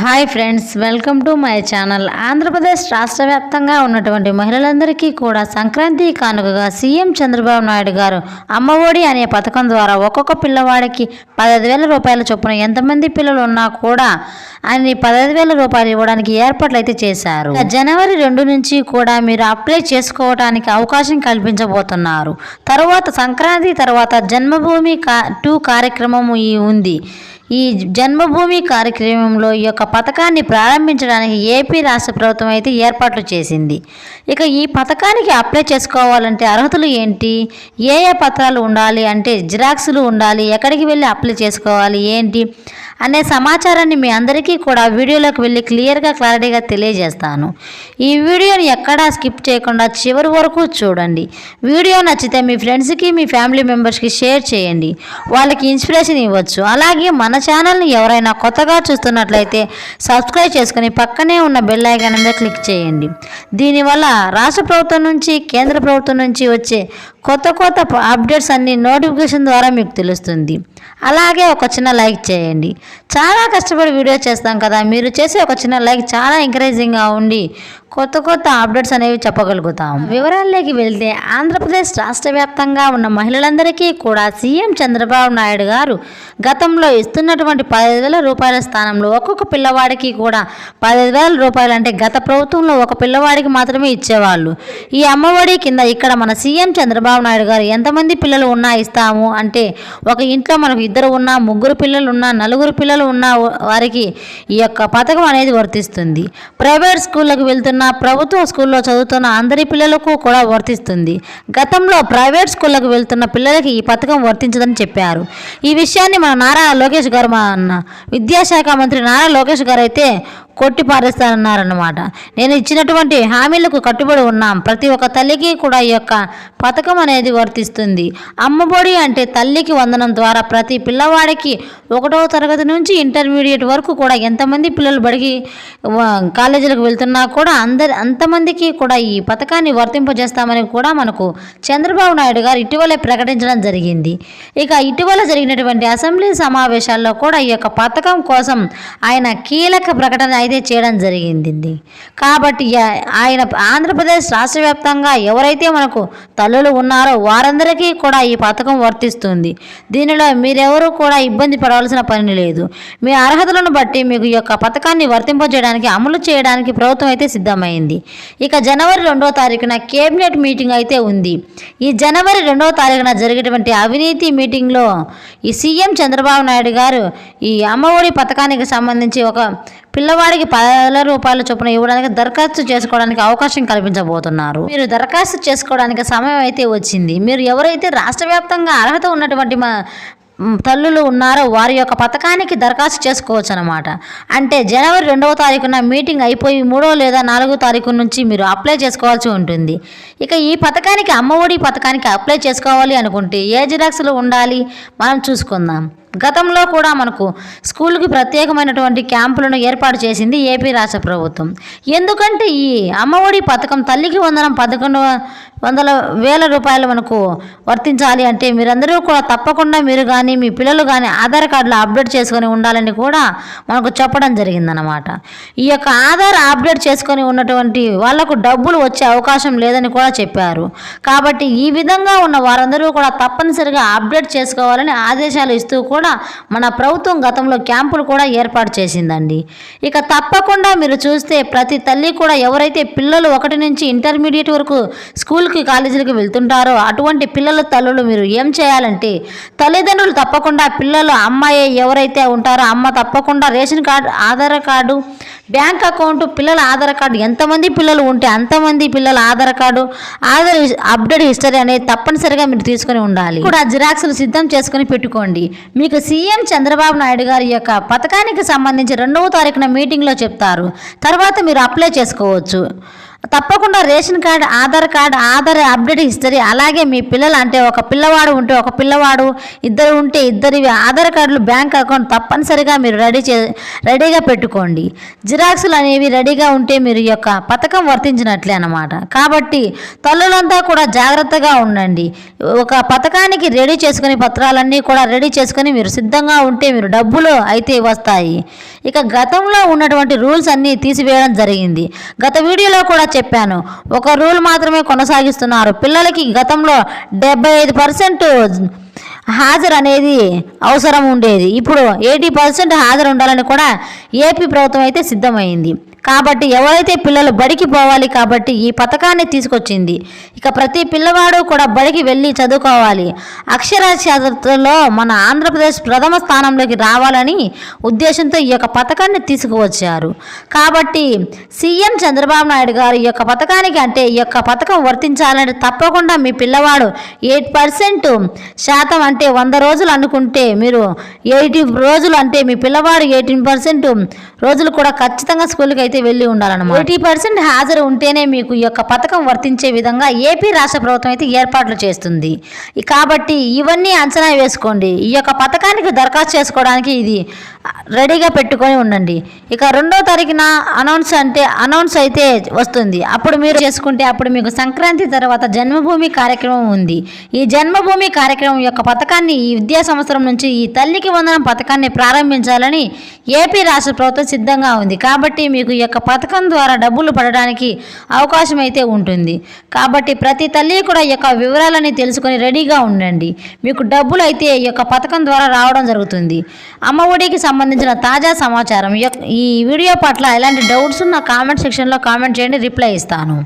Hi friends, welcome to my channel. Andhra Pradesh రాష్ట్ర వ్యాప్తంగా ఉన్నటువంటి మహిళలందరికీ కూడా సంక్రాంతి కానుకగా సీఎం చంద్రబాబు నాయుడు గారు అమ్మఒడి అనే పథకం ద్వారా ఒక్కొక్క పిల్లవాడికి 15,000 రూపాయల చొప్పున ఎంతమంది పిల్లలు ఉన్నా కూడా అన్ని 15,000 రూపాయలు ఇవ్వడానికి ఏర్పాట్లు అయితే చేశారు. జనవరి 2 నుంచి కూడా మీరు అప్లై చేసుకోవడానికి అవకాశం కల్పించబోతున్నారు. తర్వాత సంక్రాంతి తర్వాత జన్మభూమి 2 కార్యక్రమం ఉంది. ఈ జన్మభూమి కార్యక్రమంలో ఈ యొక్క పథకాన్ని ప్రారంభించడానికి ఏపీ రాష్ట్ర ప్రభుత్వం అయితే ఏర్పాట్లు చేసింది. ఇక ఈ పథకానికి అప్లై చేసుకోవాలంటే అర్హతలు ఏంటి, ఏ పత్రాలు ఉండాలి అంటే జిరాక్సులు ఉండాలి, ఎక్కడికి వెళ్ళి అప్లై చేసుకోవాలి ఏంటి అనే సమాచారాన్ని మీ అందరికీ కూడా వీడియోలోకి వెళ్ళి క్లారిటీగా తెలియజేస్తాను. ఈ వీడియోని ఎక్కడా స్కిప్ చేయకుండా చివరి వరకు చూడండి. వీడియో నచ్చితే మీ ఫ్రెండ్స్కి మీ ఫ్యామిలీ మెంబర్స్కి షేర్ చేయండి, వాళ్ళకి ఇన్స్పిరేషన్ ఇవ్వచ్చు. అలాగే మన ఛానల్ని ఎవరైనా కొత్తగా చూస్తున్నట్లయితే సబ్స్క్రైబ్ చేసుకుని పక్కనే ఉన్న బెల్ ఐకాన్ మీద క్లిక్ చేయండి. దీనివల్ల రాష్ట్ర ప్రభుత్వం నుంచి కేంద్ర ప్రభుత్వం నుంచి వచ్చే కొత్త అప్డేట్స్ అన్ని నోటిఫికేషన్ ద్వారా మీకు తెలుస్తుంది. అలాగే ఒక చిన్న లైక్ చేయండి. చాలా కష్టపడి వీడియో చేస్తాం కదా, మీరు చేసే ఒక చిన్న లైక్ చాలా ఎంకరేజింగ్గా ఉండి కొత్త అప్డేట్స్ అనేవి చెప్పగలుగుతాం. వివరాల్లోకి వెళ్తే ఆంధ్రప్రదేశ్ రాష్ట్ర వ్యాప్తంగా ఉన్న మహిళలందరికీ కూడా సీఎం చంద్రబాబు నాయుడు గారు గతంలో ఇస్తున్నటువంటి 15,000 రూపాయల స్థానంలో ఒక్కొక్క పిల్లవాడికి కూడా 15,000 రూపాయలు అంటే గత ప్రభుత్వంలో ఒక పిల్లవాడికి మాత్రమే ఇచ్చేవాళ్ళు. ఈ అమ్మఒడి కింద ఇక్కడ మన సీఎం చంద్రబాబు నాయుడు గారు ఎంతమంది పిల్లలు ఉన్నా ఇస్తాము అంటే, ఒక ఇంట్లో మనకు 2 ఉన్నా, 3 పిల్లలు ఉన్నా, 4 పిల్లలు ఉన్న వారికి ఈ యొక్క పథకం అనేది వర్తిస్తుంది. ప్రైవేట్ స్కూళ్ళకు వెళ్తున్న, ప్రభుత్వ స్కూల్లో చదువుతున్న అందరి పిల్లలకు కూడా వర్తిస్తుంది. గతంలో ప్రైవేట్ స్కూళ్ళకు వెళ్తున్న పిల్లలకి ఈ పథకం వర్తించదని చెప్పారు. ఈ విషయాన్ని మన నారా లోకేష్ గారు, మన విద్యాశాఖ మంత్రి నారా లోకేష్ గారు అయితే కొట్టిపారేస్తారన్నారన్నమాట. నేను ఇచ్చినటువంటి హామీలకు కట్టుబడి ఉన్నాం, ప్రతి ఒక్క తల్లికి కూడా ఈ యొక్క పథకం అనేది వర్తిస్తుంది. అమ్మఒడి అంటే తల్లికి వందనం ద్వారా ప్రతి పిల్లవాడికి 1వ తరగతి నుంచి ఇంటర్మీడియట్ వరకు కూడా ఎంతమంది పిల్లలు బడికి కాలేజీలకు వెళ్తున్నా కూడా అంతమందికి కూడా ఈ పథకాన్ని వర్తింపజేస్తామని కూడా మనకు చంద్రబాబు నాయుడు గారు ఇటీవలే ప్రకటించడం జరిగింది. ఇక ఇటీవల జరిగినటువంటి అసెంబ్లీ సమావేశాల్లో కూడా ఈ యొక్క పథకం కోసం ఆయన కీలక ప్రకటన అయితే చేయడం జరిగింది. కాబట్టి ఆయన ఆంధ్రప్రదేశ్ రాష్ట్ర వ్యాప్తంగా ఎవరైతే మనకు తల్లులు ఉన్నారో వారందరికీ కూడా ఈ పథకం వర్తిస్తుంది. దీనిలో మీరెవరూ కూడా ఇబ్బంది పడవలసిన పని లేదు. మీ అర్హతలను బట్టి మీకు ఈ యొక్క పథకాన్ని వర్తింపజేయడానికి, అమలు చేయడానికి ప్రభుత్వం అయితే సిద్ధమైంది. ఇక జనవరి 2వ తారీఖున కేబినెట్ మీటింగ్ అయితే ఉంది. ఈ జనవరి 2వ తారీఖున జరిగేటువంటి అవినీతి మీటింగ్లో ఈ సీఎం చంద్రబాబు నాయుడు గారు ఈ అమ్మఒడి పథకానికి సంబంధించి ఒక పిల్లవాడికి 10,000 రూపాయల చొప్పున ఇవ్వడానికి దరఖాస్తు చేసుకోవడానికి అవకాశం కల్పించబోతున్నారు. మీరు దరఖాస్తు చేసుకోవడానికి సమయం అయితే వచ్చింది. మీరు ఎవరైతే రాష్ట్ర వ్యాప్తంగా అర్హత ఉన్నటువంటి తల్లులు ఉన్నారో వారి యొక్క పథకానికి దరఖాస్తు చేసుకోవచ్చు అనమాట. అంటే జనవరి 2వ తారీఖున మీటింగ్ అయిపోయి 3వ లేదా 4వ తారీఖు నుంచి మీరు అప్లై చేసుకోవాల్సి ఉంటుంది. ఇక ఈ పథకానికి, అమ్మఒడి పథకానికి అప్లై చేసుకోవాలి అనుకుంటే ఏ జిరాక్స్లు ఉండాలి మనం చూసుకుందాం. గతంలో కూడా మనకు స్కూల్కి ప్రత్యేకమైనటువంటి క్యాంపులను ఏర్పాటు చేసింది ఏపీ రాష్ట్ర ప్రభుత్వం. ఎందుకంటే ఈ అమ్మఒడి పథకం తల్లికి వందనం 11,000 రూపాయలు మనకు వర్తించాలి అంటే మీరందరూ కూడా తప్పకుండా మీరు కానీ మీ పిల్లలు కానీ ఆధార్ కార్డులో అప్డేట్ చేసుకొని ఉండాలని కూడా మనకు చెప్పడం జరిగిందనమాట. ఈ యొక్క ఆధార్ అప్డేట్ చేసుకొని ఉన్నటువంటి వాళ్లకు డబ్బులు వచ్చే అవకాశం లేదని కూడా చెప్పారు. కాబట్టి ఈ విధంగా ఉన్న వారందరూ కూడా తప్పనిసరిగా అప్డేట్ చేసుకోవాలని ఆదేశాలు ఇస్తూ కూడా మన ప్రభుత్వం గతంలో క్యాంపులు కూడా ఏర్పాటు చేసిందండి. ఇక తప్పకుండా మీరు చూస్తే ప్రతి తల్లి కూడా ఎవరైతే పిల్లలు 1 నుంచి ఇంటర్మీడియట్ వరకు స్కూల్కి, కాలేజీలకు వెళ్తుంటారో అటువంటి పిల్లల తల్లులు మీరు ఏం చేయాలంటే, తల్లిదండ్రులు తప్పకుండా పిల్లలు అమ్మాయి ఎవరైతే ఉంటారో అమ్మ తప్పకుండా ration card, Aadhaar card, bank account, పిల్లల ఆధార్ కార్డు, ఎంతమంది పిల్లలు ఉంటే అంతమంది పిల్లల Aadhaar card, Aadhaar update history అనేది తప్పనిసరిగా మీరు తీసుకొని ఉండాలి. కూడా జిరాక్స్లు సిద్ధం చేసుకుని పెట్టుకోండి. మీకు సీఎం చంద్రబాబు నాయుడు గారి యొక్క పథకానికి సంబంధించి 2వ తారీఖున మీటింగ్లో చెప్తారు. తర్వాత మీరు అప్లై చేసుకోవచ్చు. తప్పకుండా ration card, Aadhaar card, Aadhaar update history, అలాగే మీ పిల్లలు అంటే ఒక పిల్లవాడు ఉంటే ఒక పిల్లవాడు, 2 ఉంటే 2 ఆధార్ కార్డులు, బ్యాంక్ అకౌంట్ తప్పనిసరిగా మీరు రెడీగా పెట్టుకోండి. జిరాక్స్లు అనేవి రెడీగా ఉంటే మీరు యొక్క పథకం వర్తించినట్లే అన్నమాట. కాబట్టి తల్లులంతా కూడా జాగ్రత్తగా ఉండండి. ఒక పథకానికి రెడీ చేసుకుని పత్రాలన్నీ కూడా రెడీ చేసుకుని మీరు సిద్ధంగా ఉంటే మీరు డబ్బులు అయితే వస్తాయి. ఇక గతంలో ఉన్నటువంటి రూల్స్ అన్నీ తీసివేయడం జరిగింది. గత వీడియోలో కూడా చెప్పాను, ఒక రూల్ మాత్రమే కొనసాగిస్తున్నారు. పిల్లలకి గతంలో 75% హాజరు అనేది అవసరం ఉండేది. ఇప్పుడు 80% హాజరు ఉండాలని కూడా ఏపీ ప్రభుత్వం అయితే సిద్ధమైంది. కాబట్టి ఎవరైతే పిల్లలు బడికి పోవాలి కాబట్టి ఈ పథకాన్ని తీసుకొచ్చింది. ఇక ప్రతి పిల్లవాడు కూడా బడికి వెళ్ళి చదువుకోవాలి, అక్షరాస్యతలో మన ఆంధ్రప్రదేశ్ ప్రథమ స్థానంలోకి రావాలని ఉద్దేశంతో ఈ యొక్క పథకాన్ని తీసుకువచ్చారు. కాబట్టి సీఎం చంద్రబాబు నాయుడు గారు ఈ యొక్క పథకానికి అంటే ఈ యొక్క పథకం వర్తించాలంటే తప్పకుండా మీ పిల్లవాడు 8% అంటే 100 రోజులు అనుకుంటే మీరు 80 రోజులు అంటే మీ పిల్లవాడు 18% రోజులు కూడా ఖచ్చితంగా స్కూల్కి అయితే వెళ్ళి ఉండాలన్నమాట. 80% హాజరు ఉంటేనే మీకు ఈ యొక్క పథకం వర్తించే విధంగా ఏపీ రాష్ట్ర ప్రభుత్వం అయితే ఏర్పాట్లు చేస్తుంది. కాబట్టి ఇవన్నీ అంచనా వేసుకోండి. ఈ యొక్క పథకానికి దరఖాస్తు చేసుకోవడానికి ఇది రెడీగా పెట్టుకొని ఉండండి. ఇక 2వ తారీఖున అనౌన్స్ అయితే వస్తుంది. అప్పుడు మీరు చేసుకుంటే అప్పుడు మీకు సంక్రాంతి తర్వాత జన్మభూమి కార్యక్రమం ఉంది. ఈ జన్మభూమి కార్యక్రమం యొక్క పథకాన్ని ఈ విద్యా సంవత్సరం నుంచి ఈ తల్లికి వందనం పథకాన్ని ప్రారంభించాలని ఏపీ రాష్ట్ర ప్రభుత్వం సిద్ధంగా ఉంది. కాబట్టి మీకు ఈ యొక్క పథకం ద్వారా డబ్బులు పడడానికి అవకాశం అయితే ఉంటుంది. కాబట్టి ప్రతి తల్లి కూడా ఈ యొక్క వివరాలని తెలుసుకొని రెడీగా ఉండండి. మీకు డబ్బులు అయితే ఈ యొక్క పథకం ద్వారా రావడం జరుగుతుంది. అమ్మ ఒడికి సంబంధించిన తాజా సమాచారం ఈ వీడియో పట్ల ఎలాంటి డౌట్స్ నా కామెంట్ సెక్షన్లో కామెంట్ చేయండి, రిప్లై ఇస్తాను.